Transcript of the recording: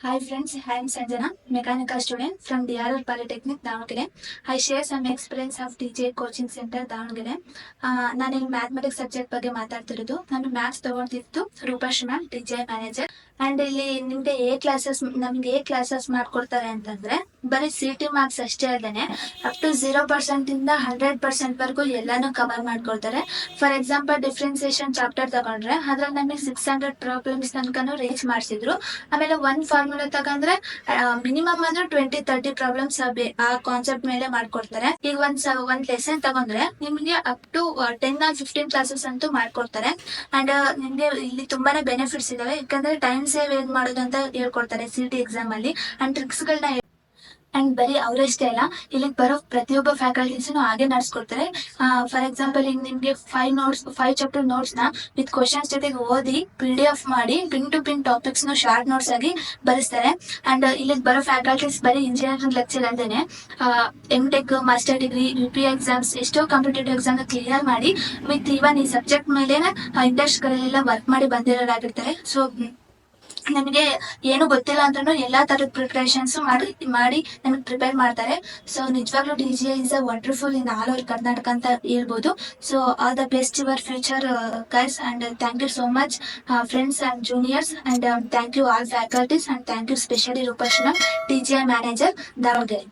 Hi friends, I am Sanjana, mechanical student from DRR Polytechnic, Davangere. I share some experience of TJ coaching center, Davangere. ನಾನು ಇಲ್ಲಿ mathematics subject ಬಗ್ಗೆ ಮಾತಾಡ್ತಿರೋದು. ನಾನು maths ತಗೊಂಡಿದ್ದು ರೂಪಾಶ್ ma'am, TJ manager. And ಇಲ್ಲಿ ನಿಮಗೆ ನಮ್ಗೆ ಎ ಕ್ಲಾಸಸ್ ಮಾಡ್ಕೊಡ್ತಾರೆ ಅಂತಂದ್ರೆ ಬರೀ CT ಮಾರ್ಕ್ಸ್ ಅಷ್ಟೇ ಅಲ್ಲದೆ ಅಪ್ ಟು 0% ಇಂದ 100% ವರೆಗೂ ಎಲ್ಲಾನು ಕವರ್ ಮಾಡ್ಕೊಡ್ತಾರೆ. ಫಾರ್ ಎಕ್ಸಾಂಪಲ್ ಡಿಫ್ರೆನ್ಸಿಯೇಷನ್ ಚಾಪ್ಟರ್ ತಗೊಂಡ್ರೆ ಅದ್ರಲ್ಲಿ ನಮಗೆ 600 ಪ್ರಾಬ್ಲಮ್ಸ್ ತನಕನೂ ರೇಂಜ್ ಮಾಡಿಸಿದ್ರು. ಆಮೇಲೆ ಒಂದು ಫಾರ್ಮುಲಾ ತಗೊಂಡ್ರೆ ಮಿನಿಮಮ್ ಅಂದ್ರೆ 20-30 ಪ್ರಾಬ್ಲಮ್ಸ್ ಆ ಕಾನ್ಸೆಪ್ಟ್ ಮೇಲೆ ಮಾಡ್ಕೊಡ್ತಾರೆ. ಈಗ ಒಂದ್ ಲೆಸನ್ ತಗೊಂಡ್ರೆ ನಿಮ್ಗೆ ಅಪ್ ಟು 10 or 15 ಕ್ಲಾಸಸ್ ಅಂತೂ ಮಾಡ್ಕೊಡ್ತಾರೆ. ಅಂಡ್ ನಿಮ್ಗೆ ಇಲ್ಲಿ ತುಂಬಾನೇ ಬೆನಿಫಿಟ್ಸ್ ಇದಾವೆ, ಯಾಕಂದ್ರೆ ಟೈಮ್ ಸೇವ್ ಹೇಗ್ ಮಾಡೋದು ಅಂತ ಹೇಳ್ಕೊಡ್ತಾರೆ CT ಎಕ್ಸಾಮ್ ಅಲ್ಲಿ. ಅಂಡ್ ಟ್ರಿಕ್ಸ್ ಗಳನ್ನ ಅಂಡ್ ಬರೀ ಅವರಷ್ಟೇ ಅಲ್ಲ, ಇಲ್ಲಿಗೆ ಬರೋ ಪ್ರತಿಯೊಬ್ಬ ಫ್ಯಾಕಲ್ಟೀಸ್ನು ಹಾಗೆ ನಡೆಸ್ಕೊಡ್ತಾರೆ. ಫಾರ್ ಎಕ್ಸಾಂಪಲ್ ಈಗ ನಿಮ್ಗೆ 5 ಚಾಪ್ಟರ್ ನೋಟ್ಸ್ ನ ವಿತ್ ಕ್ವಶನ್ಸ್ ಜೊತೆಗೆ ಓದಿ PDF ಮಾಡಿ ಪಿನ್ ಟು ಪಿನ್ ಟಾಪಿಕ್ಸ್ ನ ಶಾರ್ಟ್ ನೋಟ್ಸ್ ಆಗಿ ಬರೆಸ್ತಾರೆ. ಅಂಡ್ ಇಲ್ಲಿಗೆ ಬರೋ ಫ್ಯಾಕಲ್ಟೀಸ್ ಬರೀ ಇಂಜಿನಿಯರಿಂಗ್ ಲೆಕ್ಚರ್ ಅಲ್ಲದೇನೆ MTech, master degree, UPI exams, ಎಷ್ಟೋ ಕಾಂಪಿಟೇಟಿವ್ ಎಕ್ಸಾಮ್ ಕ್ಲಿಯರ್ ಮಾಡಿ ವಿತ್ ಇವನ್ ಈ ಸಬ್ಜೆಕ್ಟ್ ಮೇಲೆನೆ ಇಂಡಸ್ಟ್ರಿಗಳೆಲ್ಲ ವರ್ಕ್ ಮಾಡಿ ಬಂದಿರೋರಾಗಿರ್ತಾರೆ. ಸೊ ನಮಗೆ ಏನು ಗೊತ್ತಿಲ್ಲ ಅಂದ್ರೂ ಎಲ್ಲಾ ತರದ ಪ್ರಿಪರೇಷನ್ಸ್ ಮಾಡಿ ನಮಗೆ ಪ್ರಿಪೇರ್ ಮಾಡ್ತಾರೆ. ಸೊ ನಿಜವಾಗ್ಲೂ DGI is a wonderful in all over Karnataka ಅಂತ ಹೇಳ್ಬೋದು. So all the best your future guys, and thank you so much friends and juniors, and thank you all faculties, and thank you specially ರೂಪಶ್ನ, TGI manager, Davanagere.